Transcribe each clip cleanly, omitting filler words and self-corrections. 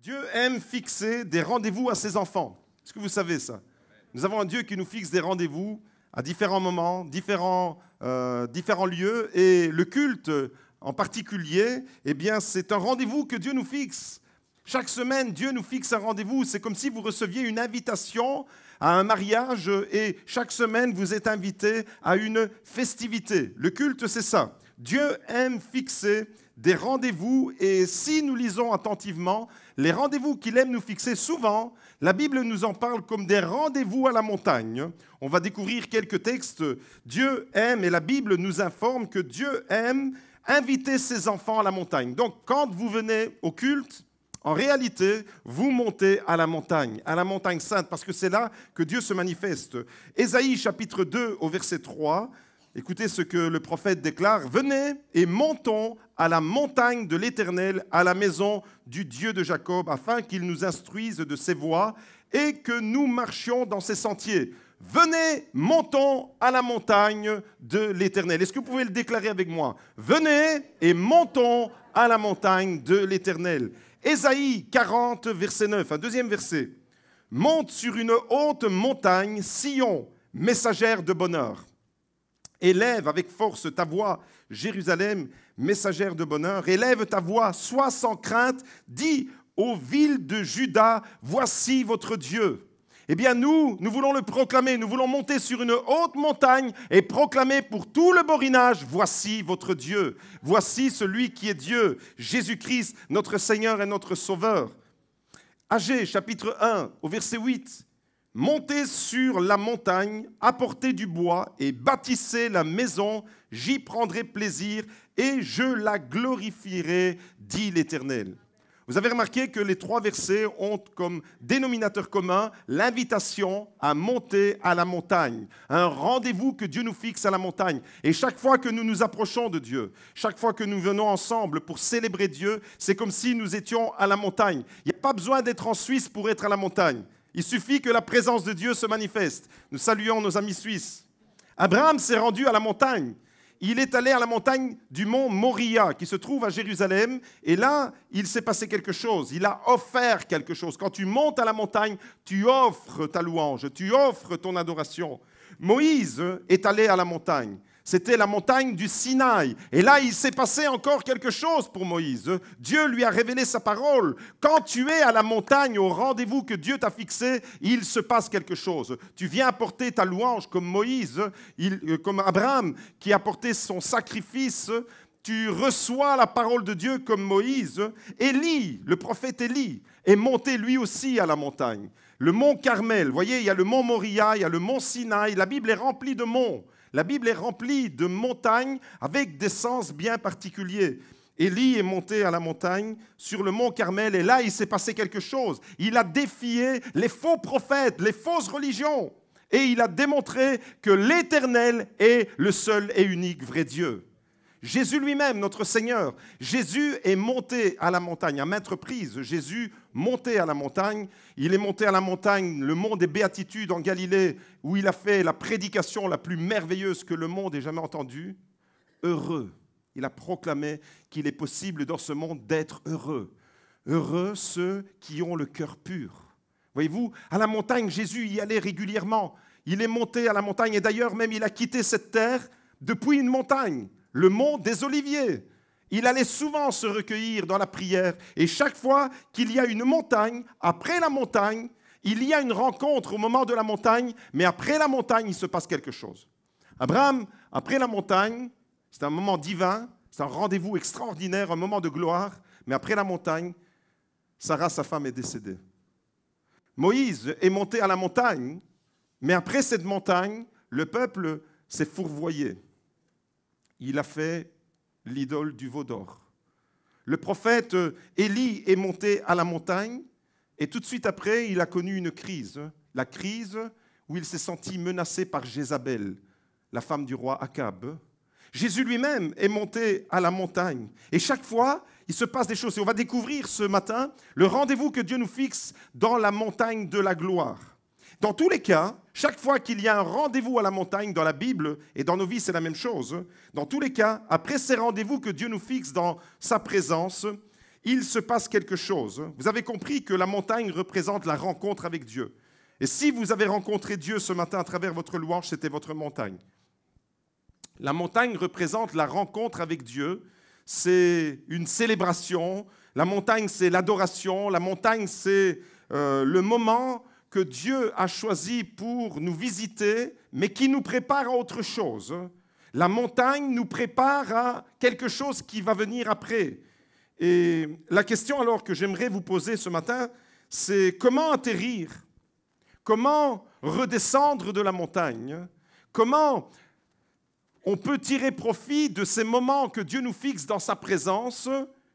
Dieu aime fixer des rendez-vous à ses enfants. Est-ce que vous savez ça? Nous avons un Dieu qui nous fixe des rendez-vous à différents moments, différents lieux. Et le culte en particulier, eh bien, c'est un rendez-vous que Dieu nous fixe. Chaque semaine, Dieu nous fixe un rendez-vous. C'est comme si vous receviez une invitation à un mariage et chaque semaine, vous êtes invité à une festivité. Le culte, c'est ça. Dieu aime fixer des rendez-vous et si nous lisons attentivement, les rendez-vous qu'il aime nous fixer, souvent, la Bible nous en parle comme des rendez-vous à la montagne. On va découvrir quelques textes. Dieu aime, et la Bible nous informe que Dieu aime inviter ses enfants à la montagne. Donc, quand vous venez au culte, en réalité, vous montez à la montagne sainte, parce que c'est là que Dieu se manifeste. Ésaïe chapitre 2 au verset 3, écoutez ce que le prophète déclare. « Venez et montons à la montagne de l'Éternel, à la maison du Dieu de Jacob, afin qu'il nous instruise de ses voies et que nous marchions dans ses sentiers. Venez, montons à la montagne de l'Éternel. » Est-ce que vous pouvez le déclarer avec moi? Venez et montons à la montagne de l'Éternel. Ésaïe 40, verset 9, un deuxième verset. « Monte sur une haute montagne, Sion, messagère de bonheur. Élève avec force ta voix, Jérusalem, messagère de bonheur. Élève ta voix, sois sans crainte. Dis aux villes de Juda, voici votre Dieu. » Eh bien, nous voulons le proclamer. Nous voulons monter sur une haute montagne et proclamer pour tout le borinage, voici votre Dieu. Voici celui qui est Dieu, Jésus-Christ, notre Seigneur et notre Sauveur. Agée, chapitre 1, au verset 8. Montez sur la montagne, apportez du bois et bâtissez la maison, j'y prendrai plaisir et je la glorifierai, dit l'Éternel. Vous avez remarqué que les trois versets ont comme dénominateur commun l'invitation à monter à la montagne, un rendez-vous que Dieu nous fixe à la montagne. Et chaque fois que nous nous approchons de Dieu, chaque fois que nous venons ensemble pour célébrer Dieu, c'est comme si nous étions à la montagne. Il n'y a pas besoin d'être en Suisse pour être à la montagne. Il suffit que la présence de Dieu se manifeste. Nous saluons nos amis suisses. Abraham s'est rendu à la montagne. Il est allé à la montagne du mont Moria, qui se trouve à Jérusalem. Et là, il s'est passé quelque chose. Il a offert quelque chose. Quand tu montes à la montagne, tu offres ta louange, tu offres ton adoration. Moïse est allé à la montagne. C'était la montagne du Sinaï. Et là, il s'est passé encore quelque chose pour Moïse. Dieu lui a révélé sa parole. Quand tu es à la montagne, au rendez-vous que Dieu t'a fixé, il se passe quelque chose. Tu viens apporter ta louange comme Moïse, comme Abraham qui a apporté son sacrifice. Tu reçois la parole de Dieu comme Moïse. Élie, le prophète Élie, est monté lui aussi à la montagne. Le mont Carmel, vous voyez, il y a le mont Moria, il y a le mont Sinaï. La Bible est remplie de monts. La Bible est remplie de montagnes avec des sens bien particuliers. Élie est monté à la montagne sur le mont Carmel et là, il s'est passé quelque chose. Il a défié les faux prophètes, les fausses religions et il a démontré que l'Éternel est le seul et unique vrai Dieu. Jésus lui-même, notre Seigneur, Jésus est monté à la montagne, à maintes reprises. Jésus monté à la montagne. Il est monté à la montagne, le mont des Béatitudes en Galilée, où il a fait la prédication la plus merveilleuse que le monde ait jamais entendue. Heureux. Il a proclamé qu'il est possible dans ce monde d'être heureux. Heureux ceux qui ont le cœur pur. Voyez-vous, à la montagne, Jésus y allait régulièrement. Il est monté à la montagne et d'ailleurs même il a quitté cette terre depuis une montagne. Le mont des Oliviers. Il allait souvent se recueillir dans la prière et chaque fois qu'il y a une montagne, après la montagne, il y a une rencontre au moment de la montagne, mais après la montagne, il se passe quelque chose. Abraham, après la montagne, c'est un moment divin, c'est un rendez-vous extraordinaire, un moment de gloire, mais après la montagne, Sarah, sa femme, est décédée. Moïse est monté à la montagne, mais après cette montagne, le peuple s'est fourvoyé. Il a fait l'idole du veau d'or. Le prophète Élie est monté à la montagne et tout de suite après, il a connu une crise. La crise où il s'est senti menacé par Jézabel, la femme du roi Akab. Jésus lui-même est monté à la montagne. Et chaque fois, il se passe des choses. Et on va découvrir ce matin le rendez-vous que Dieu nous fixe dans la montagne de la gloire. Dans tous les cas, chaque fois qu'il y a un rendez-vous à la montagne dans la Bible, et dans nos vies c'est la même chose, dans tous les cas, après ces rendez-vous que Dieu nous fixe dans sa présence, il se passe quelque chose. Vous avez compris que la montagne représente la rencontre avec Dieu. Et si vous avez rencontré Dieu ce matin à travers votre louange, c'était votre montagne. La montagne représente la rencontre avec Dieu. C'est une célébration. La montagne, c'est l'adoration. La montagne, c'est le moment que Dieu a choisi pour nous visiter, mais qui nous prépare à autre chose. La montagne nous prépare à quelque chose qui va venir après. Et la question alors que j'aimerais vous poser ce matin, c'est comment atterrir? Comment redescendre de la montagne? Comment on peut tirer profit de ces moments que Dieu nous fixe dans sa présence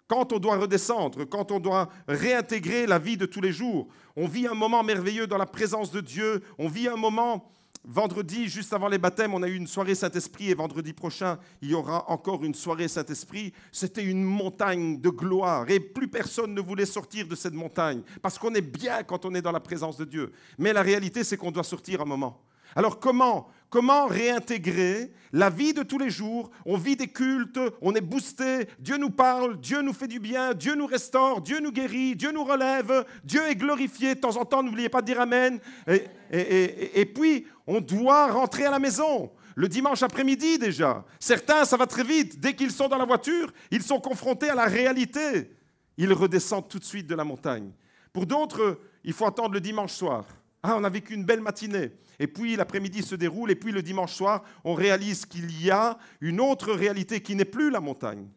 quand on doit redescendre, quand on doit réintégrer la vie de tous les jours? On vit un moment merveilleux dans la présence de Dieu, on vit un moment... Vendredi, juste avant les baptêmes, on a eu une soirée Saint-Esprit et vendredi prochain, il y aura encore une soirée Saint-Esprit. C'était une montagne de gloire et plus personne ne voulait sortir de cette montagne parce qu'on est bien quand on est dans la présence de Dieu. Mais la réalité, c'est qu'on doit sortir un moment. Alors comment réintégrer la vie de tous les jours? On vit des cultes, on est boosté, Dieu nous parle, Dieu nous fait du bien, Dieu nous restaure, Dieu nous guérit, Dieu nous relève, Dieu est glorifié. De temps en temps, n'oubliez pas de dire Amen. Et puis, on doit rentrer à la maison. Le dimanche après-midi déjà. Certains, ça va très vite. Dès qu'ils sont dans la voiture, ils sont confrontés à la réalité. Ils redescendent tout de suite de la montagne. Pour d'autres, il faut attendre le dimanche soir. Ah, on a vécu une belle matinée. Et puis l'après-midi se déroule, et puis le dimanche soir, on réalise qu'il y a une autre réalité qui n'est plus la montagne.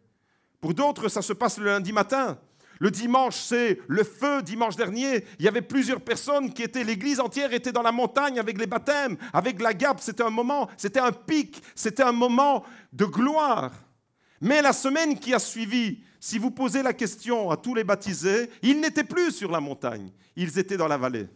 Pour d'autres, ça se passe le lundi matin. Le dimanche, c'est le feu. Dimanche dernier, il y avait plusieurs personnes qui étaient, l'église entière était dans la montagne avec les baptêmes, avec la gape. C'était un moment, c'était un pic, c'était un moment de gloire. Mais la semaine qui a suivi, si vous posez la question à tous les baptisés, ils n'étaient plus sur la montagne, ils étaient dans la vallée.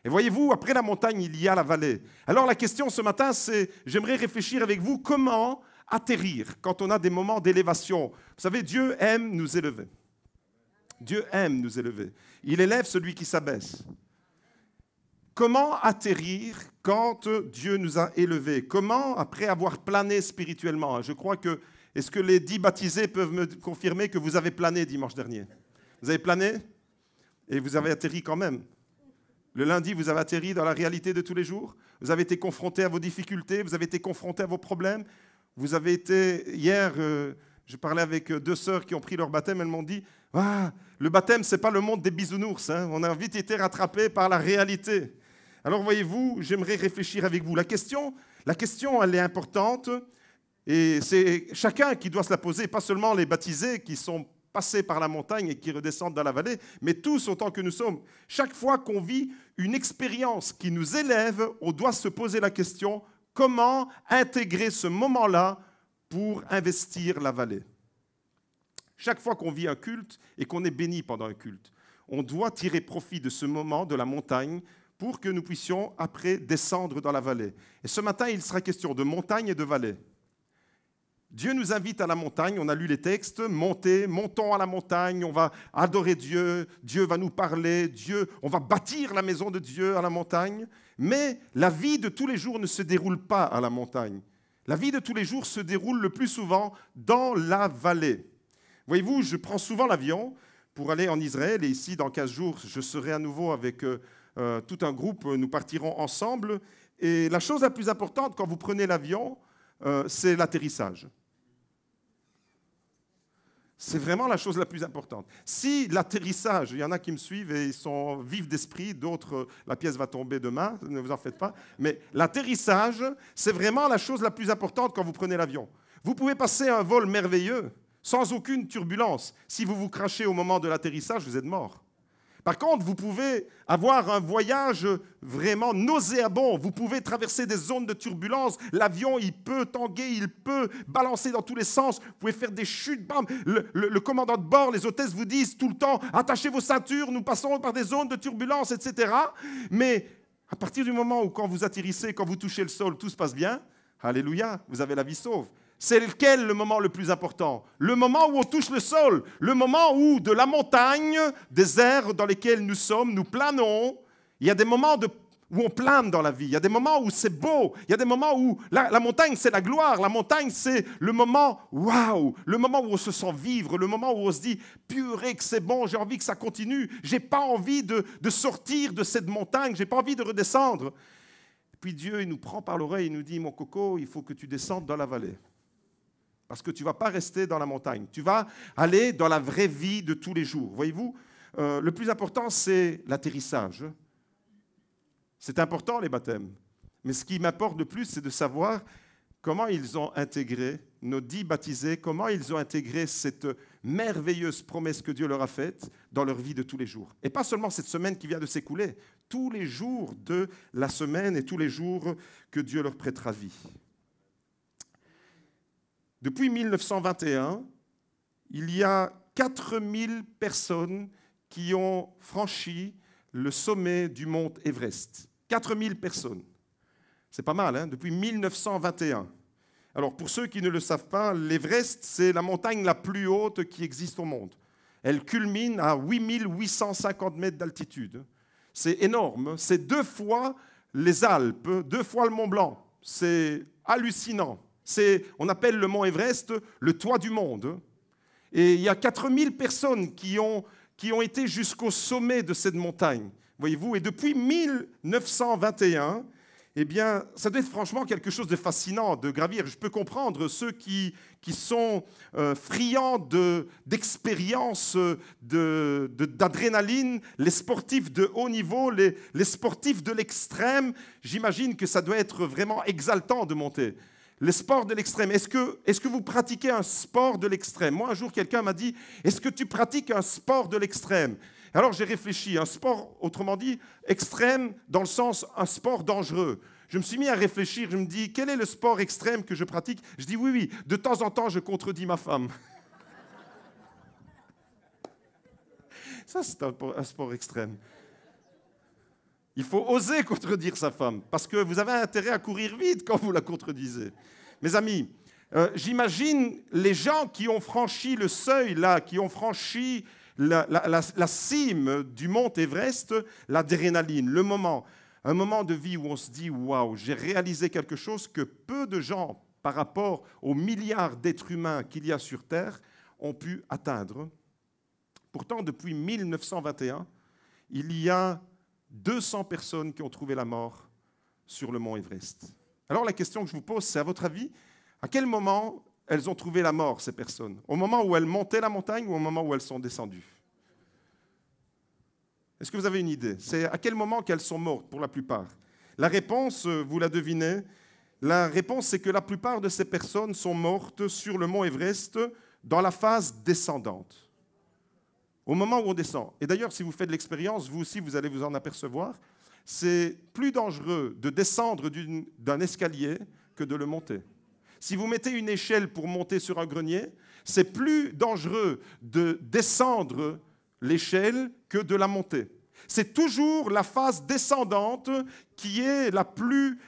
Et voyez-vous, après la montagne, il y a la vallée. Alors la question ce matin, c'est, j'aimerais réfléchir avec vous, comment atterrir quand on a des moments d'élévation. Vous savez, Dieu aime nous élever. Dieu aime nous élever. Il élève celui qui s'abaisse. Comment atterrir quand Dieu nous a élevés? Comment, après avoir plané spirituellement? Je crois que, est-ce que les 10 baptisés peuvent me confirmer que vous avez plané dimanche dernier? Vous avez plané et vous avez atterri quand même. Le lundi, vous avez atterri dans la réalité de tous les jours. Vous avez été confronté à vos difficultés, vous avez été confronté à vos problèmes. Vous avez été, hier, je parlais avec 2 sœurs qui ont pris leur baptême, elles m'ont dit ah, le baptême, ce n'est pas le monde des bisounours. Hein. On a vite été rattrapés par la réalité. Alors, voyez-vous, j'aimerais réfléchir avec vous. La question, elle est importante et c'est chacun qui doit se la poser, pas seulement les baptisés qui sont passés par la montagne et qui redescendent dans la vallée, mais tous autant que nous sommes. Chaque fois qu'on vit une expérience qui nous élève, on doit se poser la question, comment intégrer ce moment-là pour investir la vallée? Chaque fois qu'on vit un culte et qu'on est béni pendant un culte, on doit tirer profit de ce moment de la montagne pour que nous puissions après descendre dans la vallée. Et ce matin, il sera question de montagne et de vallée. Dieu nous invite à la montagne, on a lu les textes, montons à la montagne, on va adorer Dieu, Dieu va nous parler, on va bâtir la maison de Dieu à la montagne, mais la vie de tous les jours ne se déroule pas à la montagne. La vie de tous les jours se déroule le plus souvent dans la vallée. Voyez-vous, je prends souvent l'avion pour aller en Israël et ici, dans 15 jours, je serai à nouveau avec tout un groupe, nous partirons ensemble. Et la chose la plus importante quand vous prenez l'avion, c'est l'atterrissage. C'est vraiment la chose la plus importante. Si l'atterrissage, il y en a qui me suivent et ils sont vifs d'esprit, d'autres, la pièce va tomber demain, ne vous en faites pas, mais l'atterrissage, c'est vraiment la chose la plus importante quand vous prenez l'avion. Vous pouvez passer un vol merveilleux, sans aucune turbulence. Si vous vous crachez au moment de l'atterrissage, vous êtes mort. Par contre, vous pouvez avoir un voyage vraiment nauséabond. Vous pouvez traverser des zones de turbulence. L'avion, il peut tanguer, il peut balancer dans tous les sens. Vous pouvez faire des chutes. Bam. Le commandant de bord, les hôtesses vous disent tout le temps « Attachez vos ceintures, nous passons par des zones de turbulence, etc. » Mais à partir du moment où quand vous atterrissez, quand vous touchez le sol, tout se passe bien, alléluia, vous avez la vie sauve. C'est lequel le moment le plus important? Le moment où on touche le sol, le moment où de la montagne, des airs dans lesquels nous sommes, nous planons. Il y a des moments où on plane dans la vie. Il y a des moments où c'est beau. Il y a des moments où la montagne, c'est la gloire. La montagne, c'est le moment waouh, le moment où on se sent vivre, le moment où on se dit purée que c'est bon, j'ai envie que ça continue. J'ai pas envie de sortir de cette montagne. J'ai pas envie de redescendre. Puis Dieu, il nous prend par l'oreille, il nous dit mon coco, il faut que tu descendes dans la vallée. Parce que tu ne vas pas rester dans la montagne. Tu vas aller dans la vraie vie de tous les jours. Voyez-vous, le plus important, c'est l'atterrissage. C'est important, les baptêmes. Mais ce qui m'importe le plus, c'est de savoir comment ils ont intégré, nos 10 baptisés, comment ils ont intégré cette merveilleuse promesse que Dieu leur a faite dans leur vie de tous les jours. Et pas seulement cette semaine qui vient de s'écouler, tous les jours de la semaine et tous les jours que Dieu leur prêtera vie. Depuis 1921, il y a 4000 personnes qui ont franchi le sommet du mont Everest. 4000 personnes. C'est pas mal, hein, depuis 1921. Alors, pour ceux qui ne le savent pas, l'Everest, c'est la montagne la plus haute qui existe au monde. Elle culmine à 8850 mètres d'altitude. C'est énorme. C'est 2 fois les Alpes, 2 fois le Mont Blanc. C'est hallucinant. On appelle le mont Everest le toit du monde. Et il y a 4000 personnes qui ont été jusqu'au sommet de cette montagne. Voyez-vous, et depuis 1921, eh bien, ça doit être franchement quelque chose de fascinant de gravir. Je peux comprendre ceux qui sont friands d'expériences, d'adrénaline, les sportifs de haut niveau, les sportifs de l'extrême. J'imagine que ça doit être vraiment exaltant de monter. Les sports de l'extrême. Est-ce que vous pratiquez un sport de l'extrême? Moi, un jour, quelqu'un m'a dit, est-ce que tu pratiques un sport de l'extrême? Alors, j'ai réfléchi. Un sport, autrement dit, extrême, dans le sens, un sport dangereux. Je me suis mis à réfléchir. Je me dis, quel est le sport extrême que je pratique? Je dis, oui, de temps en temps, je contredis ma femme. Ça, c'est un sport extrême. Il faut oser contredire sa femme, parce que vous avez intérêt à courir vite quand vous la contredisez. Mes amis, j'imagine les gens qui ont franchi le seuil, là, qui ont franchi la cime du mont Everest, l'adrénaline, le moment, un moment de vie où on se dit « Waouh, j'ai réalisé quelque chose que peu de gens, par rapport aux milliards d'êtres humains qu'il y a sur Terre, ont pu atteindre. » Pourtant, depuis 1921, il y a 200 personnes qui ont trouvé la mort sur le mont Everest. Alors la question que je vous pose, c'est à votre avis, à quel moment elles ont trouvé la mort, ces personnes? Au moment où elles montaient la montagne ou au moment où elles sont descendues? Est-ce que vous avez une idée? C'est à quel moment qu'elles sont mortes pour la plupart? La réponse, vous la devinez, la réponse c'est que la plupart de ces personnes sont mortes sur le mont Everest dans la phase descendante. Au moment où on descend. Et d'ailleurs, si vous faites de l'expérience, vous aussi, vous allez vous en apercevoir, c'est plus dangereux de descendre d'un escalier que de le monter. Si vous mettez une échelle pour monter sur un grenier, c'est plus dangereux de descendre l'échelle que de la monter. C'est toujours la phase descendante qui est la plus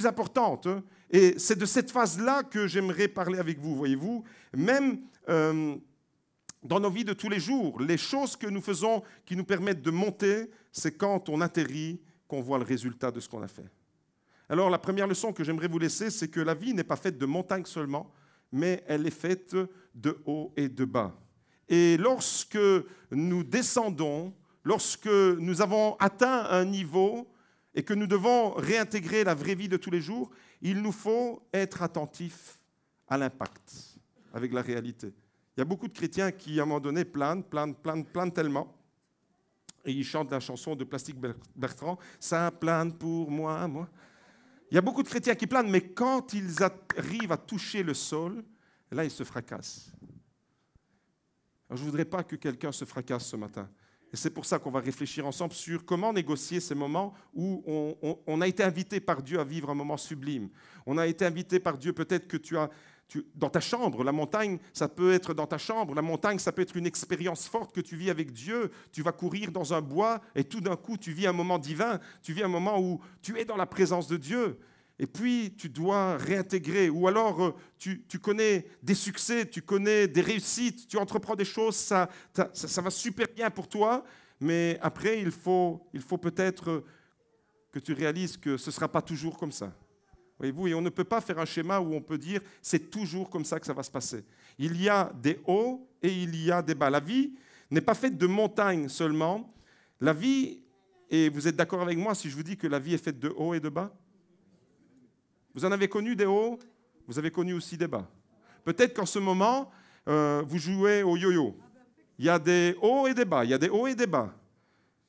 importante. Et c'est de cette phase-là que j'aimerais parler avec vous, voyez-vous. Même dans nos vies de tous les jours, les choses que nous faisons qui nous permettent de monter, c'est quand on atterrit qu'on voit le résultat de ce qu'on a fait. Alors, la première leçon que j'aimerais vous laisser, c'est que la vie n'est pas faite de montagnes seulement, mais elle est faite de haut et de bas. Et lorsque nous descendons, lorsque nous avons atteint un niveau et que nous devons réintégrer la vraie vie de tous les jours, il nous faut être attentifs à l'impact avec la réalité. Il y a beaucoup de chrétiens qui, à un moment donné, planent tellement. Et ils chantent la chanson de Plastique Bertrand, « Ça plane pour moi, moi ». Il y a beaucoup de chrétiens qui planent, mais quand ils arrivent à toucher le sol, là, ils se fracassent. Alors, je ne voudrais pas que quelqu'un se fracasse ce matin. Et c'est pour ça qu'on va réfléchir ensemble sur comment négocier ces moments où on a été invité par Dieu à vivre un moment sublime. On a été invité par Dieu, peut-être que dans ta chambre, la montagne, ça peut être dans ta chambre, la montagne, ça peut être une expérience forte que tu vis avec Dieu. Tu vas courir dans un bois et tout d'un coup, tu vis un moment divin, tu vis un moment où tu es dans la présence de Dieu. Et puis, tu dois réintégrer. Ou alors, tu connais des succès, tu connais des réussites, tu entreprends des choses, ça va super bien pour toi, Mais après, il faut peut-être que tu réalises que ce ne sera pas toujours comme ça. Voyez-vous, et on ne peut pas faire un schéma où on peut dire c'est toujours comme ça que ça va se passer. Il y a des hauts et il y a des bas. La vie n'est pas faite de montagnes seulement. La vie, et vous êtes d'accord avec moi si je vous dis que la vie est faite de hauts et de bas? Vous en avez connu des hauts, vous avez connu aussi des bas. Peut-être qu'en ce moment, vous jouez au yo-yo. Il y a des hauts et des bas, il y a des hauts et des bas.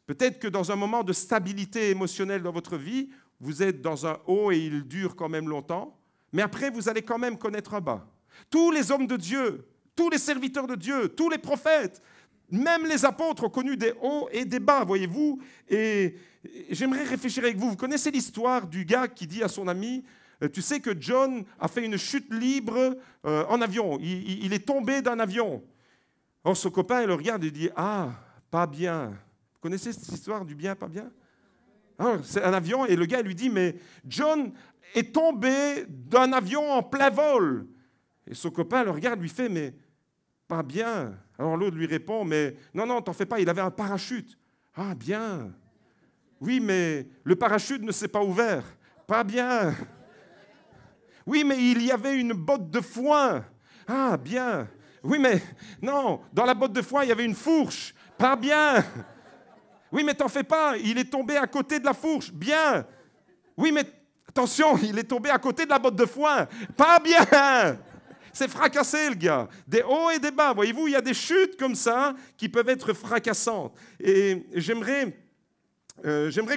Peut-être que dans un moment de stabilité émotionnelle dans votre vie, vous êtes dans un haut et il dure quand même longtemps, mais après, vous allez quand même connaître un bas. Tous les hommes de Dieu, tous les serviteurs de Dieu, tous les prophètes, même les apôtres ont connu des hauts et des bas, voyez-vous. Et j'aimerais réfléchir avec vous. Vous connaissez l'histoire du gars qui dit à son ami, tu sais que John a fait une chute libre en avion. Il est tombé d'un avion. Or, son copain, il le regarde et dit, ah, pas bien. Vous connaissez cette histoire du bien, pas bien? C'est un avion et le gars lui dit, mais John est tombé d'un avion en plein vol. Et son copain le regarde, lui fait, mais pas bien. Alors l'autre lui répond, mais non, t'en fais pas, il avait un parachute. Ah, bien. Oui, mais le parachute ne s'est pas ouvert. Pas bien. Oui, mais il y avait une botte de foin. Ah, bien. Oui, mais non, dans la botte de foin, il y avait une fourche. Pas bien. Oui, mais t'en fais pas, il est tombé à côté de la fourche. Bien. Oui, mais attention, il est tombé à côté de la botte de foin. Pas bien. C'est fracassé, le gars. Des hauts et des bas. Voyez-vous, il y a des chutes comme ça qui peuvent être fracassantes. Et j'aimerais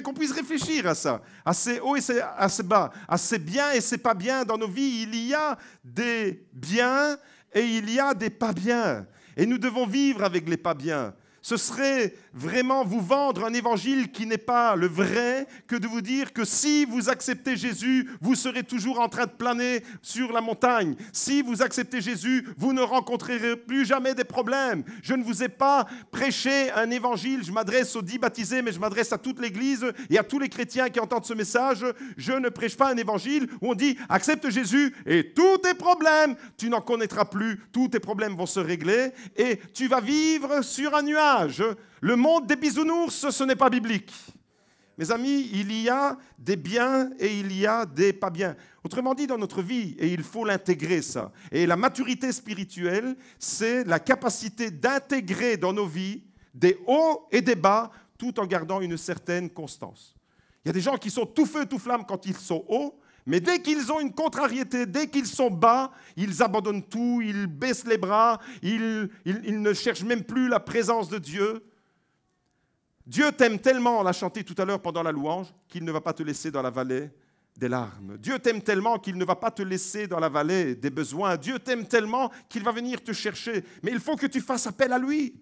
qu'on puisse réfléchir à ça, à ces hauts et à ces bas, à ces biens et ces pas bien dans nos vies. Il y a des biens et il y a des pas bien. Et nous devons vivre avec les pas bien. Ce serait vraiment vous vendre un évangile qui n'est pas le vrai que de vous dire que si vous acceptez Jésus, vous serez toujours en train de planer sur la montagne. Si vous acceptez Jésus, vous ne rencontrerez plus jamais des problèmes. Je ne vous ai pas prêché un évangile, je m'adresse aux 10 baptisés, mais je m'adresse à toute l'Église et à tous les chrétiens qui entendent ce message. Je ne prêche pas un évangile où on dit accepte Jésus et tous tes problèmes, tu n'en connaîtras plus, tous tes problèmes vont se régler et tu vas vivre sur un nuage. Le monde des bisounours, ce n'est pas biblique. Mes amis, il y a des biens et il y a des pas bien. Autrement dit, dans notre vie, et il faut l'intégrer ça. Et la maturité spirituelle, c'est la capacité d'intégrer dans nos vies des hauts et des bas, tout en gardant une certaine constance. Il y a des gens qui sont tout feu, tout flamme quand ils sont hauts, mais dès qu'ils ont une contrariété, dès qu'ils sont bas, ils abandonnent tout, ils baissent les bras, ils ne cherchent même plus la présence de Dieu. Dieu t'aime tellement, on l'a chanté tout à l'heure pendant la louange, qu'il ne va pas te laisser dans la vallée des larmes. Dieu t'aime tellement qu'il ne va pas te laisser dans la vallée des besoins. Dieu t'aime tellement qu'il va venir te chercher. Mais il faut que tu fasses appel à lui.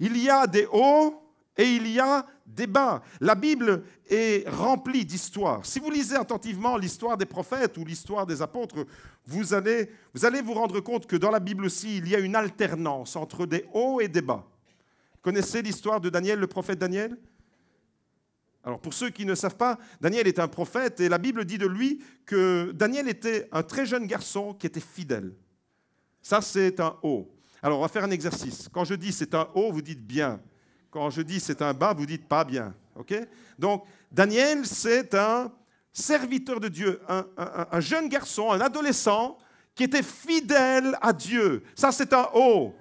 Il y a des hauts et il y a des bas. La Bible est remplie d'histoires. Si vous lisez attentivement l'histoire des prophètes ou l'histoire des apôtres, vous allez vous rendre compte que dans la Bible aussi, il y a une alternance entre des hauts et des bas. Vous connaissez l'histoire de Daniel, le prophète Daniel? Alors pour ceux qui ne savent pas, Daniel est un prophète et la Bible dit de lui que Daniel était un très jeune garçon qui était fidèle. Ça, c'est un haut. Alors on va faire un exercice. Quand je dis c'est un haut, vous dites bien. Quand je dis c'est un bas, vous dites pas bien. Okay? Donc, Daniel, c'est un serviteur de Dieu, un jeune garçon, un adolescent qui était fidèle à Dieu. Ça, c'est un haut.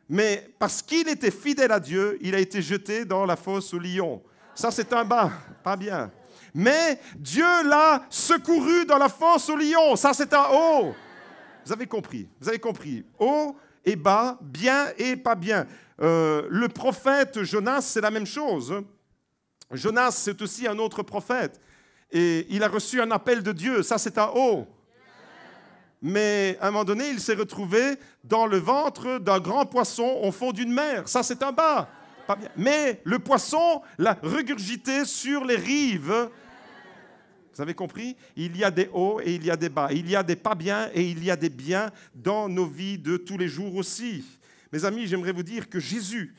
Mais parce qu'il était fidèle à Dieu, il a été jeté dans la fosse aux lions. Ça, c'est un bas. Pas bien. Mais Dieu l'a secouru dans la fosse aux lions. Ça, c'est un haut. Vous avez compris. Vous avez compris. Haut et bas, bien et pas bien. Le prophète Jonas, c'est la même chose. Jonas, c'est aussi un autre prophète. Et il a reçu un appel de Dieu. Ça, c'est un haut. Mais à un moment donné, il s'est retrouvé dans le ventre d'un grand poisson au fond d'une mer. Ça, c'est un bas. Pas bien. Mais le poisson l'a regurgité sur les rives. Vous avez compris? Il y a des hauts et il y a des bas. Il y a des pas bien et il y a des biens dans nos vies de tous les jours aussi. Mes amis, j'aimerais vous dire que Jésus,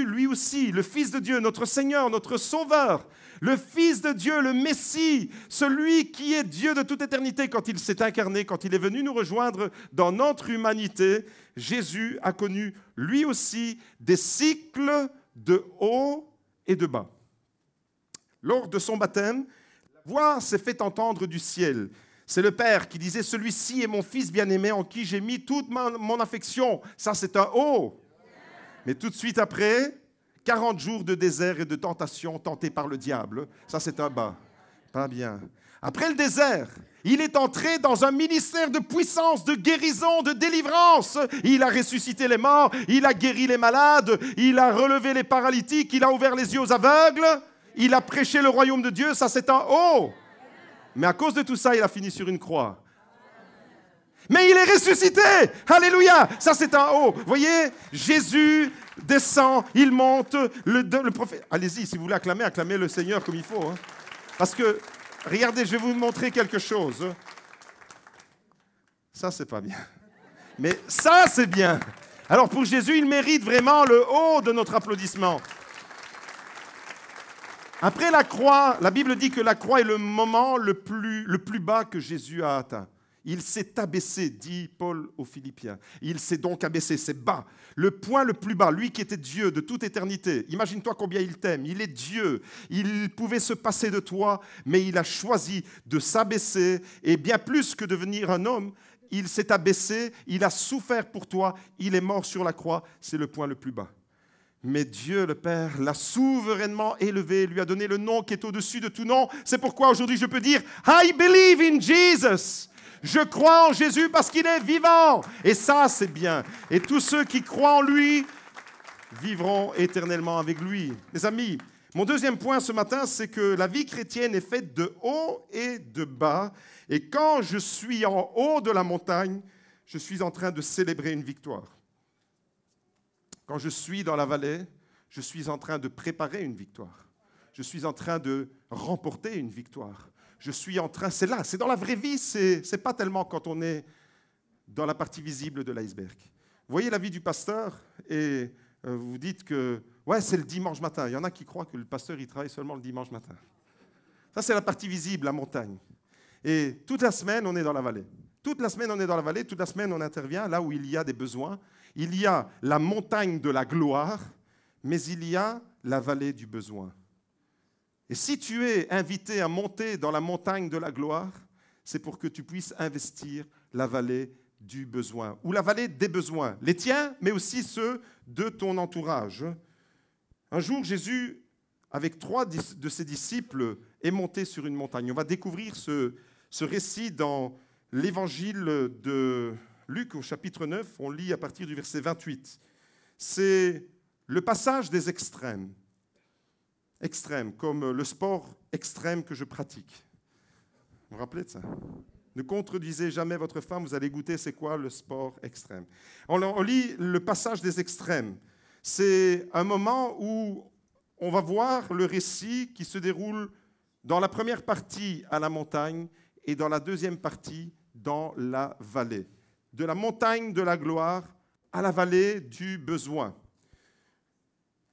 lui aussi, le Fils de Dieu, notre Seigneur, notre Sauveur, le Fils de Dieu, le Messie, celui qui est Dieu de toute éternité, quand il s'est incarné, quand il est venu nous rejoindre dans notre humanité, Jésus a connu lui aussi des cycles de haut et de bas. Lors de son baptême, la voix s'est fait entendre du ciel. C'est le Père qui disait « Celui-ci est mon Fils bien-aimé en qui j'ai mis toute mon affection. » Ça, c'est un haut. Mais tout de suite après, 40 jours de désert et de tentation tentés par le diable. Ça, c'est un bas. Pas bien. Après le désert, il est entré dans un ministère de puissance, de guérison, de délivrance. Il a ressuscité les morts, il a guéri les malades, il a relevé les paralytiques, il a ouvert les yeux aux aveugles, il a prêché le royaume de Dieu. Ça, c'est un haut. Mais à cause de tout ça, il a fini sur une croix. Mais il est ressuscité. Alléluia. Ça, c'est un haut. Vous voyez, Jésus descend, il monte. Le prophète. Allez-y, si vous voulez acclamer, acclamez le Seigneur comme il faut. Hein. Parce que, regardez, je vais vous montrer quelque chose. Ça, c'est pas bien. Mais ça, c'est bien. Alors, pour Jésus, il mérite vraiment le haut de notre applaudissement. Après la croix, la Bible dit que la croix est le moment le plus bas que Jésus a atteint. Il s'est abaissé, dit Paul aux Philippiens. Il s'est donc abaissé, c'est bas. Le point le plus bas, lui qui était Dieu de toute éternité. Imagine-toi combien il t'aime. Il est Dieu. Il pouvait se passer de toi, mais il a choisi de s'abaisser. Et bien plus que devenir un homme, il s'est abaissé, il a souffert pour toi, il est mort sur la croix. C'est le point le plus bas. Mais Dieu, le Père, l'a souverainement élevé, lui a donné le nom qui est au-dessus de tout nom. C'est pourquoi aujourd'hui je peux dire « I believe in Jesus ». Je crois en Jésus parce qu'il est vivant. Et ça, c'est bien. Et tous ceux qui croient en lui vivront éternellement avec lui. Mes amis, mon deuxième point ce matin, c'est que la vie chrétienne est faite de haut et de bas. Et quand je suis en haut de la montagne, je suis en train de célébrer une victoire. Quand je suis dans la vallée, je suis en train de préparer une victoire. Je suis en train de remporter une victoire. Je suis en train, c'est là, c'est dans la vraie vie, c'est pas tellement quand on est dans la partie visible de l'iceberg. Vous voyez la vie du pasteur et vous vous dites que ouais, c'est le dimanche matin. Il y en a qui croient que le pasteur, il travaille seulement le dimanche matin. Ça, c'est la partie visible, la montagne. Et toute la semaine, on est dans la vallée. Toute la semaine, on est dans la vallée. Toute la semaine, on intervient là où il y a des besoins. Il y a la montagne de la gloire, mais il y a la vallée du besoin. Et si tu es invité à monter dans la montagne de la gloire, c'est pour que tu puisses investir la vallée du besoin, ou la vallée des besoins, les tiens, mais aussi ceux de ton entourage. Un jour, Jésus, avec 3 de ses disciples, est monté sur une montagne. On va découvrir ce récit dans l'évangile de Luc au chapitre 9, on lit à partir du verset 28. C'est le passage des extrêmes. Extrêmes, comme le sport extrême que je pratique. Vous vous rappelez de ça? Ne contredisez jamais votre femme, vous allez goûter c'est quoi le sport extrême. On lit le passage des extrêmes. C'est un moment où on va voir le récit qui se déroule dans la première partie à la montagne et dans la deuxième partie dans la vallée. De la montagne de la gloire à la vallée du besoin.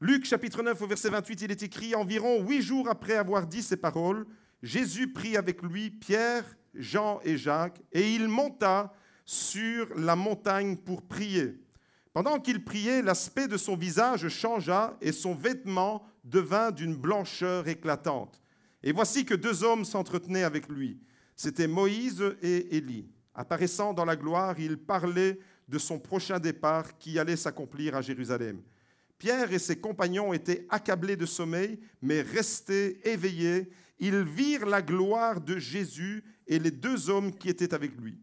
Luc chapitre 9 au verset 28, il est écrit « Environ 8 jours après avoir dit ces paroles, Jésus prit avec lui Pierre, Jean et Jacques, et il monta sur la montagne pour prier. Pendant qu'il priait, l'aspect de son visage changea et son vêtement devint d'une blancheur éclatante. Et voici que 2 hommes s'entretenaient avec lui. C'étaient Moïse et Élie. Apparaissant dans la gloire, il parlait de son prochain départ qui allait s'accomplir à Jérusalem. Pierre et ses compagnons étaient accablés de sommeil, mais restés éveillés. Ils virent la gloire de Jésus et les 2 hommes qui étaient avec lui.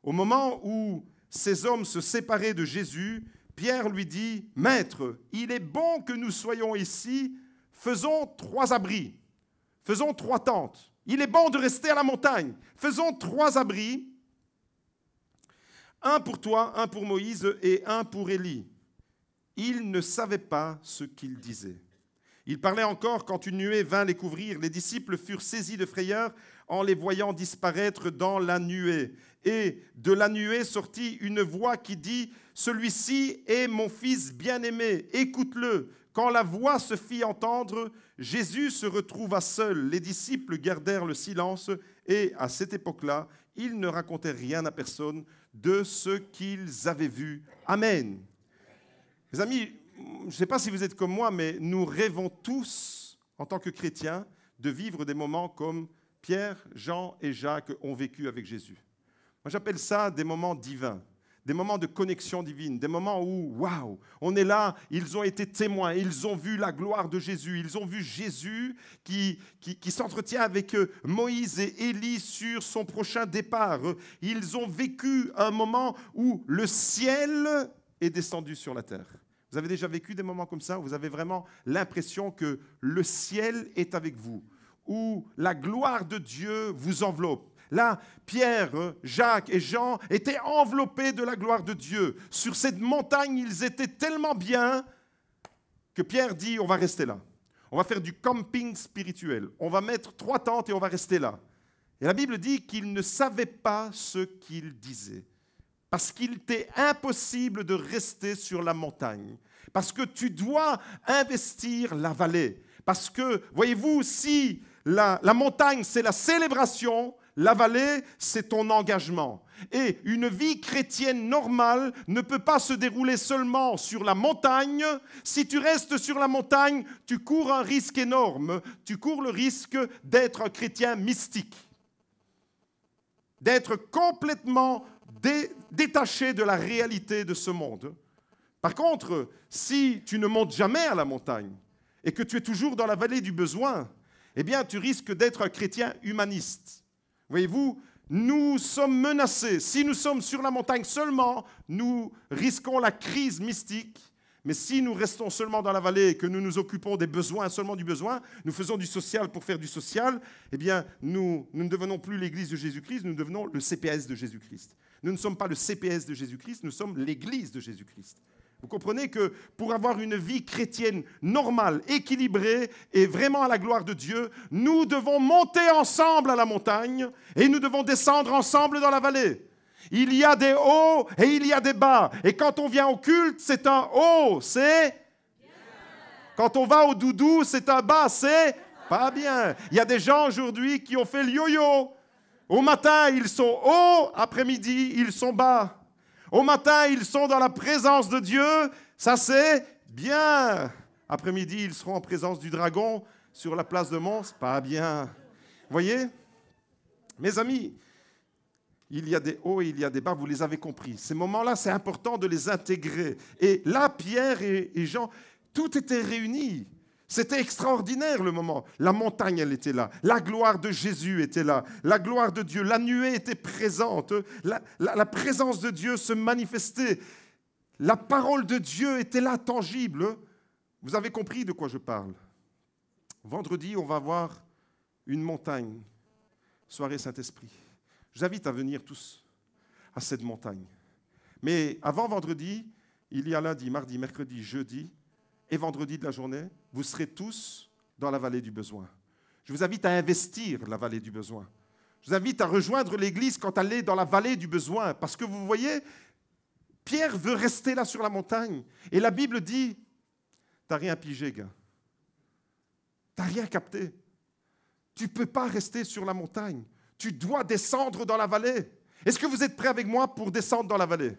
Au moment où ces hommes se séparaient de Jésus, Pierre lui dit « Maître, il est bon que nous soyons ici, faisons 3 abris, faisons 3 tentes. Il est bon de rester à la montagne. Faisons 3 abris, un pour toi, un pour Moïse et un pour Élie. » Ils ne savaient pas ce qu'il disait. Il parlait encore quand une nuée vint les couvrir. Les disciples furent saisis de frayeur en les voyant disparaître dans la nuée. Et de la nuée sortit une voix qui dit « Celui-ci est mon fils bien-aimé, écoute-le ». Quand la voix se fit entendre, Jésus se retrouva seul. Les disciples gardèrent le silence et à cette époque-là, ils ne racontaient rien à personne de ce qu'ils avaient vu. Amen. Mes amis, je ne sais pas si vous êtes comme moi, mais nous rêvons tous, en tant que chrétiens, de vivre des moments comme Pierre, Jean et Jacques ont vécu avec Jésus. Moi, j'appelle ça des moments divins, des moments de connexion divine, des moments où, waouh, on est là, ils ont été témoins, ils ont vu la gloire de Jésus, ils ont vu Jésus qui s'entretient avec Moïse et Élie sur son prochain départ. Ils ont vécu un moment où le ciel est descendu sur la terre. Vous avez déjà vécu des moments comme ça où vous avez vraiment l'impression que le ciel est avec vous, où la gloire de Dieu vous enveloppe. Là, Pierre, Jacques et Jean étaient enveloppés de la gloire de Dieu. Sur cette montagne, ils étaient tellement bien que Pierre dit, on va rester là. On va faire du camping spirituel. On va mettre 3 tentes et on va rester là. Et la Bible dit qu'ils ne savaient pas ce qu'ils disaient. Parce qu'il était impossible de rester sur la montagne. Parce que tu dois investir la vallée. Parce que, voyez-vous, si la montagne, c'est la célébration, la vallée, c'est ton engagement. Et une vie chrétienne normale ne peut pas se dérouler seulement sur la montagne. Si tu restes sur la montagne, tu cours un risque énorme. Tu cours le risque d'être un chrétien mystique, d'être complètement détaché de la réalité de ce monde. Par contre, si tu ne montes jamais à la montagne et que tu es toujours dans la vallée du besoin, eh bien, tu risques d'être un chrétien humaniste. Voyez-vous, nous sommes menacés. Si nous sommes sur la montagne seulement, nous risquons la crise mystique. Mais si nous restons seulement dans la vallée et que nous nous occupons des besoins, seulement du besoin, nous faisons du social pour faire du social, eh bien, nous ne devenons plus l'Église de Jésus-Christ, nous devenons le CPS de Jésus-Christ. Nous ne sommes pas le CPS de Jésus-Christ, nous sommes l'Église de Jésus-Christ. Vous comprenez que pour avoir une vie chrétienne normale, équilibrée et vraiment à la gloire de Dieu, nous devons monter ensemble à la montagne et nous devons descendre ensemble dans la vallée. Il y a des hauts et il y a des bas. Et quand on vient au culte, c'est un haut, c'est bien. Quand on va au doudou, c'est un bas, c'est pas bien. Il y a des gens aujourd'hui qui ont fait le yo-yo. Au matin, ils sont hauts, après-midi, ils sont bas. Au matin, ils sont dans la présence de Dieu, ça c'est bien. Après-midi, ils seront en présence du dragon sur la place de Mons, pas bien. Voyez, mes amis, il y a des hauts et il y a des bas, vous les avez compris. Ces moments-là, c'est important de les intégrer. Et là, Pierre et Jean, tout était réuni. C'était extraordinaire le moment. La montagne, elle était là. La gloire de Jésus était là. La gloire de Dieu. La nuée était présente. La présence de Dieu se manifestait. La parole de Dieu était là, tangible. Vous avez compris de quoi je parle. Vendredi, on va voir une montagne. Soirée Saint-Esprit. Je vous invite à venir tous à cette montagne. Mais avant vendredi, il y a lundi, mardi, mercredi, jeudi, et vendredi de la journée, vous serez tous dans la vallée du besoin. Je vous invite à investir la vallée du besoin. Je vous invite à rejoindre l'Église quand elle est dans la vallée du besoin. Parce que vous voyez, Pierre veut rester là sur la montagne. Et la Bible dit, t'as rien pigé, gars. T'as rien capté. Tu ne peux pas rester sur la montagne. Tu dois descendre dans la vallée. Est-ce que vous êtes prêts avec moi pour descendre dans la vallée?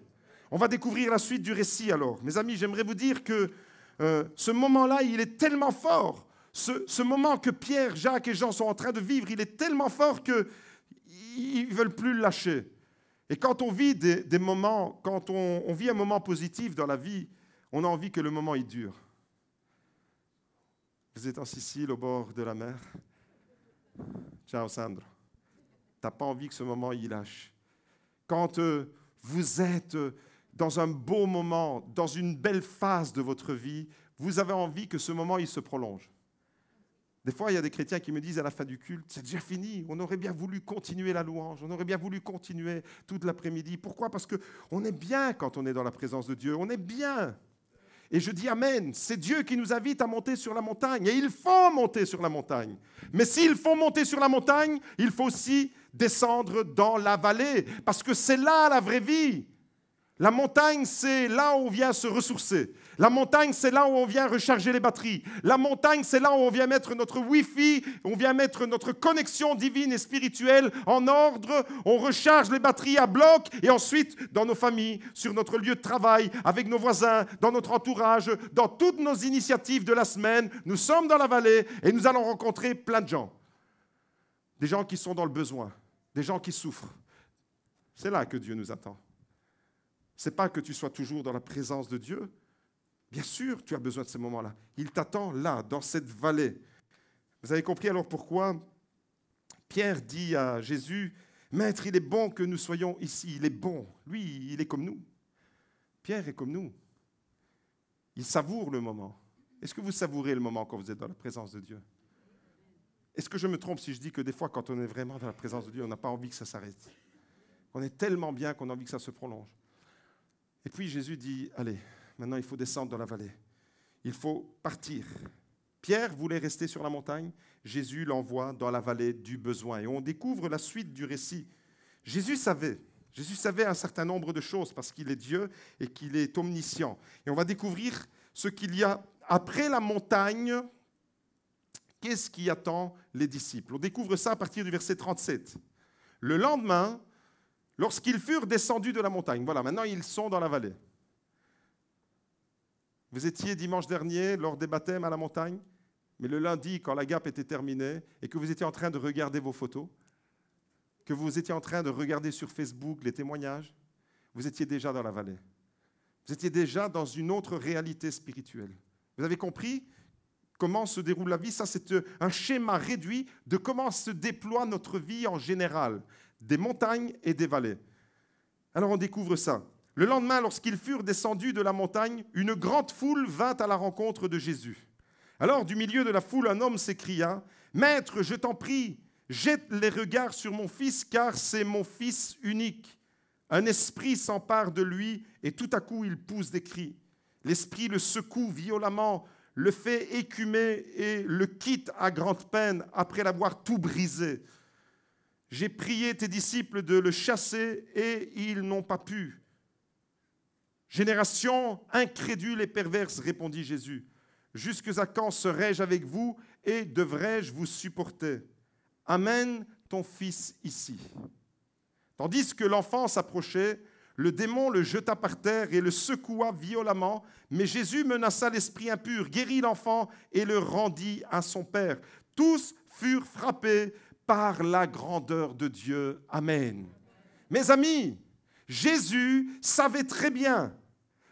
On va découvrir la suite du récit alors. Mes amis, j'aimerais vous dire que ce moment-là, il est tellement fort. Ce moment que Pierre, Jacques et Jean sont en train de vivre, il est tellement fort qu'ils ne veulent plus le lâcher. Et quand on vit des moments, quand on vit un moment positif dans la vie, on a envie que le moment il dure. Vous êtes en Sicile, au bord de la mer. Ciao Sandro. Tu n'as pas envie que ce moment il lâche. Quand vous êtes dans un beau moment, dans une belle phase de votre vie, vous avez envie que ce moment il se prolonge. Des fois, il y a des chrétiens qui me disent à la fin du culte, c'est déjà fini, on aurait bien voulu continuer la louange, on aurait bien voulu continuer toute l'après-midi. Pourquoi? Parce qu'on est bien quand on est dans la présence de Dieu, on est bien. Et je dis amen, c'est Dieu qui nous invite à monter sur la montagne. Et il faut monter sur la montagne. Mais s'il faut monter sur la montagne, il faut aussi descendre dans la vallée. Parce que c'est là la vraie vie. La montagne, c'est là où on vient se ressourcer. La montagne, c'est là où on vient recharger les batteries. La montagne, c'est là où on vient mettre notre Wi-Fi, on vient mettre notre connexion divine et spirituelle en ordre. On recharge les batteries à bloc et ensuite, dans nos familles, sur notre lieu de travail, avec nos voisins, dans notre entourage, dans toutes nos initiatives de la semaine, nous sommes dans la vallée et nous allons rencontrer plein de gens. Des gens qui sont dans le besoin, des gens qui souffrent. C'est là que Dieu nous attend. Ce n'est pas que tu sois toujours dans la présence de Dieu. Bien sûr, tu as besoin de ces moments-là. Il t'attend là, dans cette vallée. Vous avez compris alors pourquoi Pierre dit à Jésus, « Maître, il est bon que nous soyons ici. Il est bon. Lui, il est comme nous. Pierre est comme nous. Il savoure le moment. Est-ce que vous savourez le moment quand vous êtes dans la présence de Dieu? Est-ce que je me trompe si je dis que des fois, quand on est vraiment dans la présence de Dieu, on n'a pas envie que ça s'arrête? On est tellement bien qu'on a envie que ça se prolonge. Et puis Jésus dit, allez, maintenant il faut descendre dans la vallée. Il faut partir. Pierre voulait rester sur la montagne. Jésus l'envoie dans la vallée du besoin. Et on découvre la suite du récit. Jésus savait un certain nombre de choses parce qu'il est Dieu et qu'il est omniscient. Et on va découvrir ce qu'il y a après la montagne. Qu'est-ce qui attend les disciples? On découvre ça à partir du verset 37. Le lendemain, lorsqu'ils furent descendus de la montagne, voilà, maintenant ils sont dans la vallée. Vous étiez dimanche dernier lors des baptêmes à la montagne, mais le lundi, quand la GAP était terminée et que vous étiez en train de regarder vos photos, que vous étiez en train de regarder sur Facebook les témoignages, vous étiez déjà dans la vallée. Vous étiez déjà dans une autre réalité spirituelle. Vous avez compris comment se déroule la vie? Ça, c'est un schéma réduit de comment se déploie notre vie en général, des montagnes et des vallées. Alors on découvre ça. Le lendemain, lorsqu'ils furent descendus de la montagne, une grande foule vint à la rencontre de Jésus. Alors, du milieu de la foule, un homme s'écria, « Maître, je t'en prie, jette les regards sur mon fils, car c'est mon fils unique. Un esprit s'empare de lui, et tout à coup, il pousse des cris. L'esprit le secoue violemment, le fait écumer et le quitte à grande peine après l'avoir tout brisé. J'ai prié tes disciples de le chasser, et ils n'ont pas pu. » Génération incrédule et perverse, répondit Jésus. Jusque à quand serai-je avec vous et devrais-je vous supporter? Amène ton fils ici. Tandis que l'enfant s'approchait, le démon le jeta par terre et le secoua violemment, mais Jésus menaça l'esprit impur, guérit l'enfant et le rendit à son père. Tous furent frappés par la grandeur de Dieu. Amen. Mes amis, Jésus savait très bien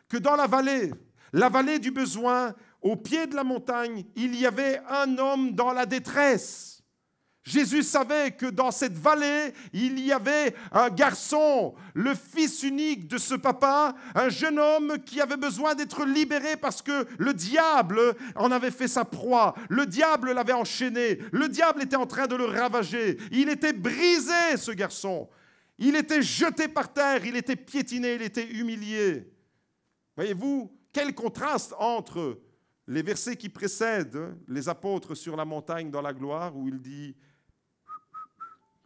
que dans la vallée du besoin, au pied de la montagne, il y avait un homme dans la détresse. Jésus savait que dans cette vallée, il y avait un garçon, le fils unique de ce papa, un jeune homme qui avait besoin d'être libéré parce que le diable en avait fait sa proie. Le diable l'avait enchaîné. Le diable était en train de le ravager. Il était brisé, ce garçon. Il était jeté par terre, il était piétiné, il était humilié. Voyez-vous, quel contraste entre les versets qui précèdent les apôtres sur la montagne dans la gloire, où il dit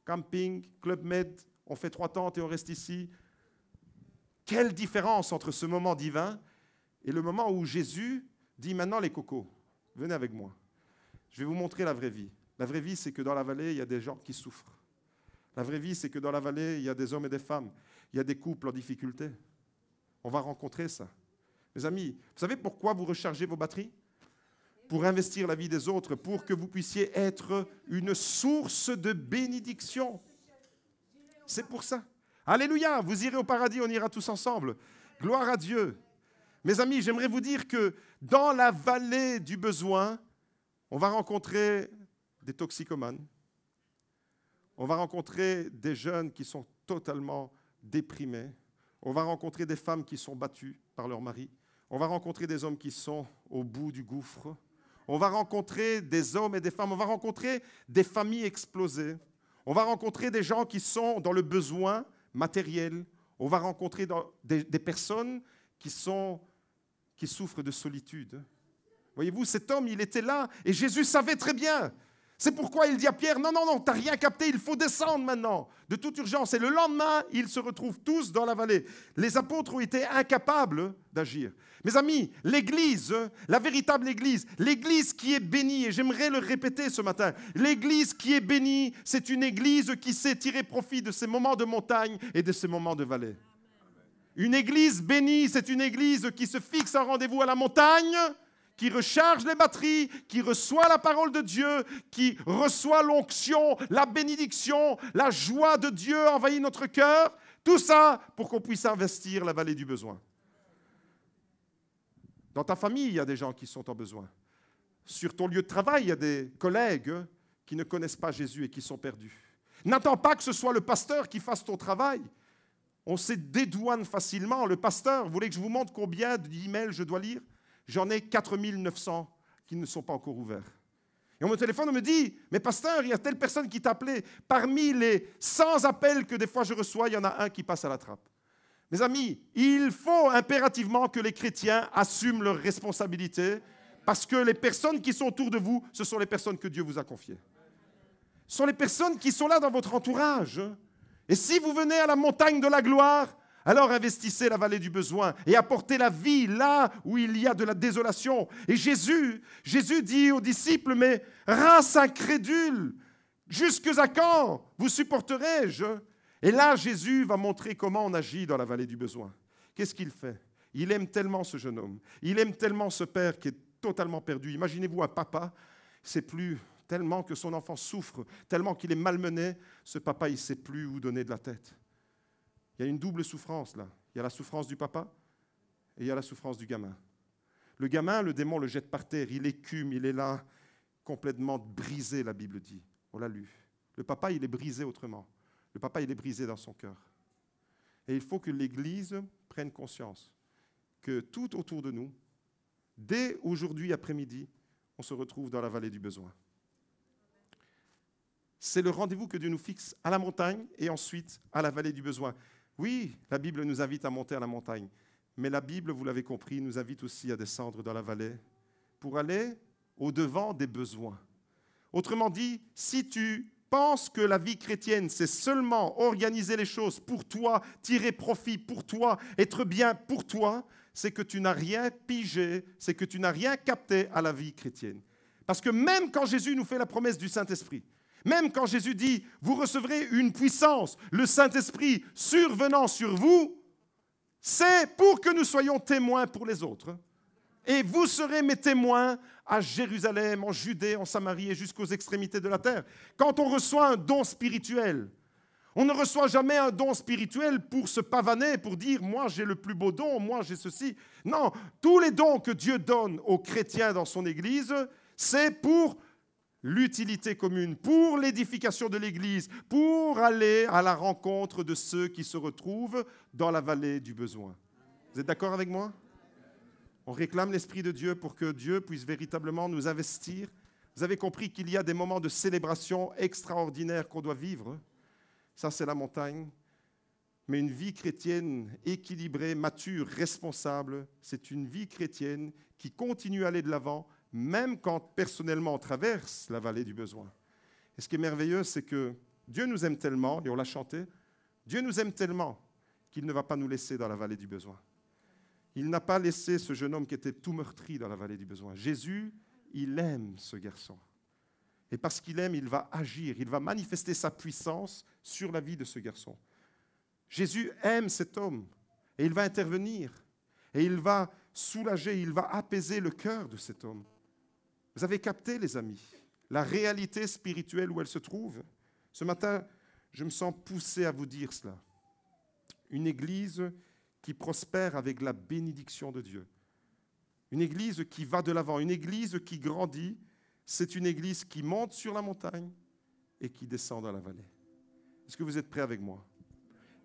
camping, Club Med, on fait 3 tentes et on reste ici. Quelle différence entre ce moment divin et le moment où Jésus dit maintenant les cocos, venez avec moi. Je vais vous montrer la vraie vie. La vraie vie, c'est que dans la vallée, il y a des gens qui souffrent. La vraie vie, c'est que dans la vallée, il y a des hommes et des femmes. Il y a des couples en difficulté. On va rencontrer ça. Mes amis, vous savez pourquoi vous rechargez vos batteries? Pour investir la vie des autres, pour que vous puissiez être une source de bénédiction. C'est pour ça. Alléluia, vous irez au paradis, on ira tous ensemble. Gloire à Dieu. Mes amis, j'aimerais vous dire que dans la vallée du besoin, on va rencontrer des toxicomanes. On va rencontrer des jeunes qui sont totalement déprimés. On va rencontrer des femmes qui sont battues par leur mari. On va rencontrer des hommes qui sont au bout du gouffre. On va rencontrer des hommes et des femmes. On va rencontrer des familles explosées. On va rencontrer des gens qui sont dans le besoin matériel. On va rencontrer des personnes qui sont qui souffre de solitude. Voyez-vous, cet homme, il était là et Jésus savait très bien. C'est pourquoi il dit à Pierre, non, tu n'as rien capté, il faut descendre maintenant, de toute urgence. Et le lendemain, ils se retrouvent tous dans la vallée. Les apôtres ont été incapables d'agir. Mes amis, l'Église, la véritable Église, l'Église qui est bénie, et j'aimerais le répéter ce matin, l'Église qui est bénie, c'est une Église qui sait tirer profit de ces moments de montagne et de ces moments de vallée. Une Église bénie, c'est une Église qui se fixe un rendez-vous à la montagne, qui recharge les batteries, qui reçoit la parole de Dieu, qui reçoit l'onction, la bénédiction, la joie de Dieu envahit notre cœur. Tout ça pour qu'on puisse investir la vallée du besoin. Dans ta famille, il y a des gens qui sont en besoin. Sur ton lieu de travail, il y a des collègues qui ne connaissent pas Jésus et qui sont perdus. N'attends pas que ce soit le pasteur qui fasse ton travail. On se dédouane facilement. Le pasteur, vous voulez que je vous montre combien d'emails je dois lire ? J'en ai 4900 qui ne sont pas encore ouverts. Et on me téléphone, on me dit, mais pasteur, il y a telle personne qui t'a appelé. Parmi les 100 appels que des fois je reçois, il y en a un qui passe à la trappe. Mes amis, il faut impérativement que les chrétiens assument leurs responsabilités parce que les personnes qui sont autour de vous, ce sont les personnes que Dieu vous a confiées. Ce sont les personnes qui sont là dans votre entourage. Et si vous venez à la montagne de la gloire, alors investissez la vallée du besoin et apportez la vie là où il y a de la désolation. Et Jésus dit aux disciples, mais race incrédule, jusque à quand vous supporterai-je ? Et là, Jésus va montrer comment on agit dans la vallée du besoin. Qu'est-ce qu'il fait ? Il aime tellement ce jeune homme. Il aime tellement ce père qui est totalement perdu. Imaginez-vous un papa, c'est plus tellement que son enfant souffre, tellement qu'il est malmené, ce papa, il ne sait plus où donner de la tête. Il y a une double souffrance là. Il y a la souffrance du papa et il y a la souffrance du gamin. Le gamin, le démon le jette par terre, il écume, il est là, complètement brisé, la Bible dit. On l'a lu. Le papa, il est brisé autrement. Le papa, il est brisé dans son cœur. Et il faut que l'Église prenne conscience que tout autour de nous, dès aujourd'hui après-midi, on se retrouve dans la vallée du besoin. C'est le rendez-vous que Dieu nous fixe à la montagne et ensuite à la vallée du besoin. Oui, la Bible nous invite à monter à la montagne, mais la Bible, vous l'avez compris, nous invite aussi à descendre dans la vallée pour aller au-devant des besoins. Autrement dit, si tu penses que la vie chrétienne, c'est seulement organiser les choses pour toi, tirer profit pour toi, être bien pour toi, c'est que tu n'as rien pigé, c'est que tu n'as rien capté à la vie chrétienne. Parce que même quand Jésus nous fait la promesse du Saint-Esprit, même quand Jésus dit, vous recevrez une puissance, le Saint-Esprit survenant sur vous, c'est pour que nous soyons témoins pour les autres. Et vous serez mes témoins à Jérusalem, en Judée, en Samarie et jusqu'aux extrémités de la terre. Quand on reçoit un don spirituel, on ne reçoit jamais un don spirituel pour se pavaner, pour dire « moi j'ai le plus beau don, moi j'ai ceci ». Non, tous les dons que Dieu donne aux chrétiens dans son Église, c'est pour l'utilité commune, pour l'édification de l'Église, pour aller à la rencontre de ceux qui se retrouvent dans la vallée du besoin. Vous êtes d'accord avec moi ? On réclame l'Esprit de Dieu pour que Dieu puisse véritablement nous investir. Vous avez compris qu'il y a des moments de célébration extraordinaires qu'on doit vivre. Ça, c'est la montagne. Mais une vie chrétienne équilibrée, mature, responsable, c'est une vie chrétienne qui continue à aller de l'avant, même quand personnellement on traverse la vallée du besoin. Et ce qui est merveilleux, c'est que Dieu nous aime tellement, et on l'a chanté, Dieu nous aime tellement qu'il ne va pas nous laisser dans la vallée du besoin. Il n'a pas laissé ce jeune homme qui était tout meurtri dans la vallée du besoin. Jésus, il aime ce garçon. Et parce qu'il aime, il va agir, il va manifester sa puissance sur la vie de ce garçon. Jésus aime cet homme et il va intervenir et il va soulager, il va apaiser le cœur de cet homme. Vous avez capté, les amis, la réalité spirituelle où elle se trouve. Ce matin, je me sens poussé à vous dire cela. Une église qui prospère avec la bénédiction de Dieu. Une église qui va de l'avant, une église qui grandit, c'est une église qui monte sur la montagne et qui descend dans la vallée. Est-ce que vous êtes prêts avec moi?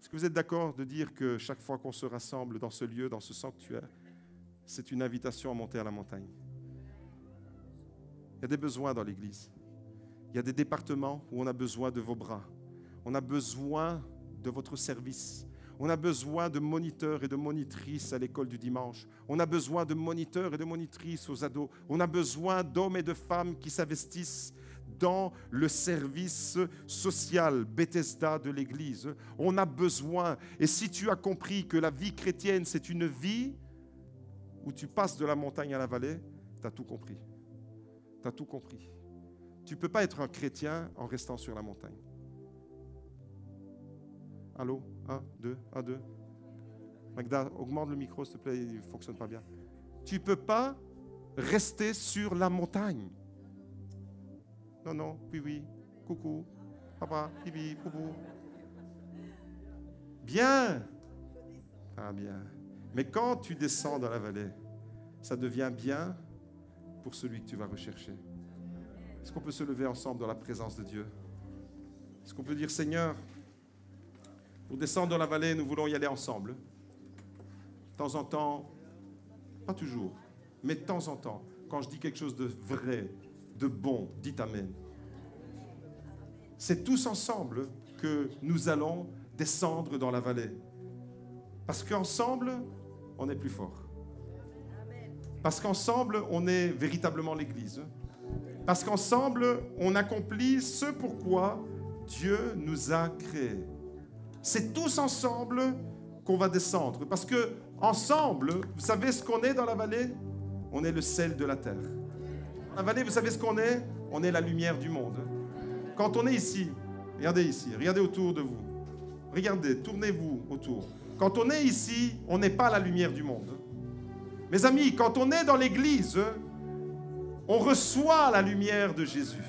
Est-ce que vous êtes d'accord de dire que chaque fois qu'on se rassemble dans ce lieu, dans ce sanctuaire, c'est une invitation à monter à la montagne? Il y a des besoins dans l'église. Il y a des départements où on a besoin de vos bras. On a besoin de votre service. On a besoin de moniteurs et de monitrices à l'école du dimanche. On a besoin de moniteurs et de monitrices aux ados. On a besoin d'hommes et de femmes qui s'investissent dans le service social Bethesda de l'Église. On a besoin, et si tu as compris que la vie chrétienne, c'est une vie où tu passes de la montagne à la vallée, tu as tout compris. Tu as tout compris. Tu ne peux pas être un chrétien en restant sur la montagne. Allô? 1, 2, 1, 2. Magda, augmente le micro, s'il te plaît, il ne fonctionne pas bien. Tu ne peux pas rester sur la montagne. Non, non, oui, oui, coucou, papa, bibi, poupou. Bien. Ah, bien. Mais quand tu descends dans la vallée, ça devient bien pour celui que tu vas rechercher. Est-ce qu'on peut se lever ensemble dans la présence de Dieu? Est-ce qu'on peut dire, Seigneur, pour descendre dans la vallée, nous voulons y aller ensemble. De temps en temps, pas toujours, mais de temps en temps, quand je dis quelque chose de vrai, de bon, dites Amen. C'est tous ensemble que nous allons descendre dans la vallée. Parce qu'ensemble, on est plus fort. Parce qu'ensemble, on est véritablement l'Église. Parce qu'ensemble, on accomplit ce pourquoi Dieu nous a créés. C'est tous ensemble qu'on va descendre. Parce que ensemble, vous savez ce qu'on est dans la vallée? On est le sel de la terre. Dans la vallée, vous savez ce qu'on est? On est la lumière du monde. Quand on est ici, regardez autour de vous. Regardez, tournez-vous autour. Quand on est ici, on n'est pas la lumière du monde. Mes amis, quand on est dans l'église, on reçoit la lumière de Jésus.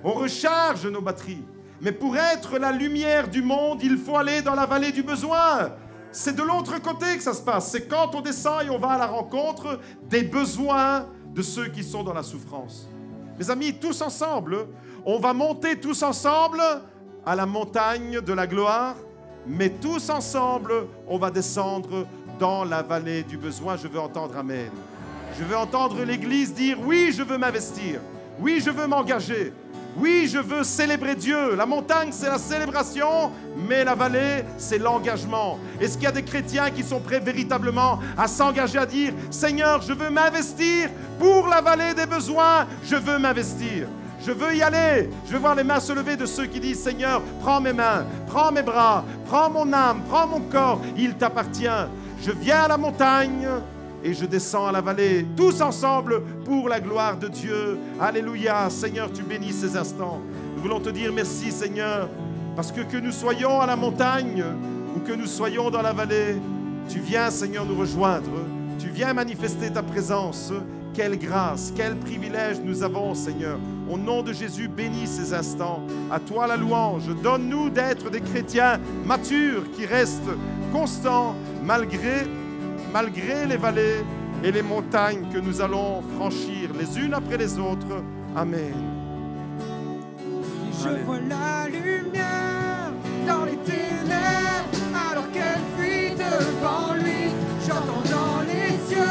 On recharge nos batteries. Mais pour être la lumière du monde, il faut aller dans la vallée du besoin. C'est de l'autre côté que ça se passe. C'est quand on descend et on va à la rencontre des besoins de ceux qui sont dans la souffrance. Mes amis, tous ensemble, on va monter tous ensemble à la montagne de la gloire, mais tous ensemble, on va descendre dans la vallée du besoin. Je veux entendre Amen. Je veux entendre l'Église dire, oui, je veux m'investir. Oui, je veux m'engager. Oui, je veux célébrer Dieu. La montagne, c'est la célébration, mais la vallée, c'est l'engagement. Est-ce qu'il y a des chrétiens qui sont prêts véritablement à s'engager, à dire, Seigneur, je veux m'investir pour la vallée des besoins, je veux m'investir. Je veux y aller. Je veux voir les mains se lever de ceux qui disent, Seigneur, prends mes mains, prends mes bras, prends mon âme, prends mon corps, il t'appartient. Je viens à la montagne et je descends à la vallée, tous ensemble pour la gloire de Dieu. Alléluia. Seigneur, tu bénis ces instants. Nous voulons te dire merci, Seigneur, parce que nous soyons à la montagne ou que nous soyons dans la vallée, tu viens, Seigneur, nous rejoindre. Tu viens manifester ta présence. Quelle grâce, quel privilège nous avons, Seigneur. Au nom de Jésus, bénis ces instants. À toi la louange. Donne-nous d'être des chrétiens matures qui restent constants malgré les vallées et les montagnes que nous allons franchir les unes après les autres. Amen. Je vois la lumière dans les ténèbres, alors qu'elle fuit devant lui. J'entends dans les cieux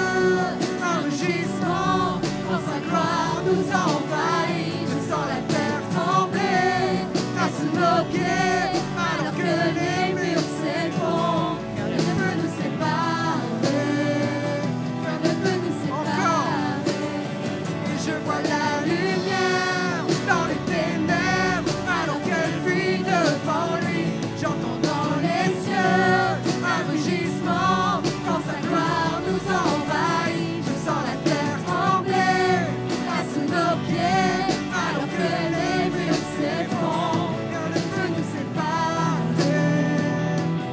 un rugissement, quand sa gloire nous envahit. Je sens la terre trembler à sous nos pieds, alors que les murs s'effondrent. Rien ne peut nous séparer, rien ne peut nous séparer. Et je vois la lumière dans les ténèbres, alors qu'elle fuit devant lui. J'entends dans les cieux un rugissement, quand sa gloire nous envahit. Je sens la terre trembler à sous nos pieds, alors que les murs s'effondrent. Rien ne peut nous séparer,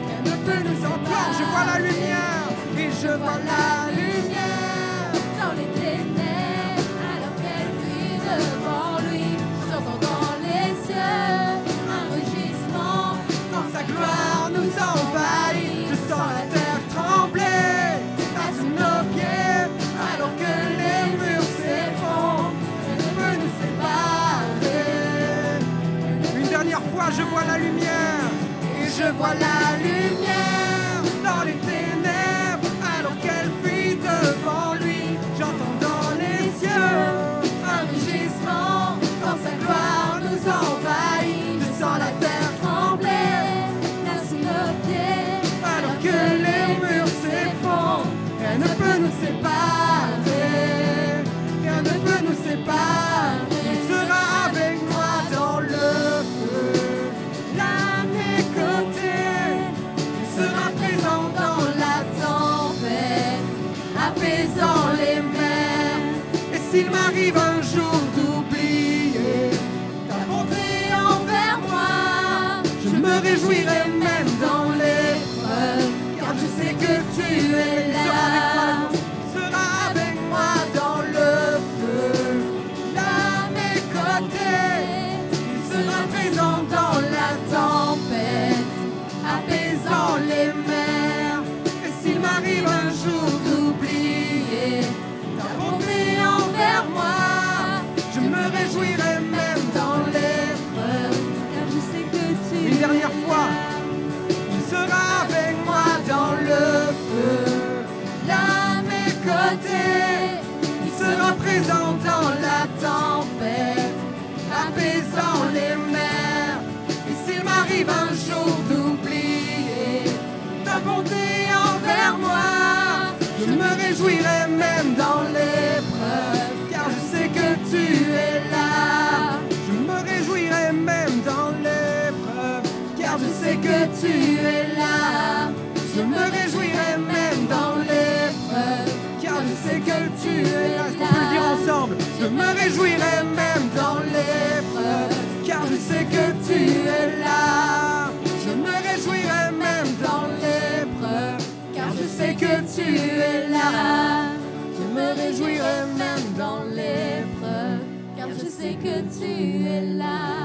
rien ne peut nous séparer. Je vois la lumière, et je vois la lumière dans les ténèbres, alors qu'elle fuit devant lui. J'entends dans les cieux un rugissement, quand sa gloire nous envahit. Je sens la terre trembler à sous nos pieds, alors que les murs s'effondrent. Rien ne peut nous séparer. Une dernière fois, je vois la lumière, et je vois la lumière dans les ténèbres, alors qu'elle fuit devant lui. J'entends dans les cieux un rugissement, quand sa gloire nous envahit. Je sens la terre trembler à sous nos pieds, séparer. Rien ne peut nous séparer. Il sera avec moi dans le feu, là à mes côtés. Il sera présent dans la tempête, apaisant les mers. Et s'il m'arrive un jour d'oublier ta bonté envers moi, je me réjouirai même dans l'épreuve, car je sais que tu es là. Sera avec moi dans le feu, là à mes côtés. Il sera présent dans la tempête, apaisant les mers. Et s'il m'arrive un jour d'oublier ta bonté envers moi, je me réjouirai même dans l'épreuve, car je sais que tu es là. Une dernière fois, il sera avec moi dans le feu, là à mes côtés. Il sera présent dans la tempête, apaisant les mers. Et s'il m'arrive un jour d'oublier ta bonté envers moi, je me réjouirai même dans l'épreuve, car je sais que tu es là. Je me réjouirai même dans l'épreuve, car je sais que tu es là. Je me réjouirai même dans l'épreuve, car je sais que tu es là. Est-ce qu'on peut le dire ensemble? Je me réjouirai même dans l'épreuve, car je sais que tu es là. Je me réjouirai même dans l'épreuve, car je sais que tu es là. Je me réjouirai même dans l'épreuve, car je sais que tu es là.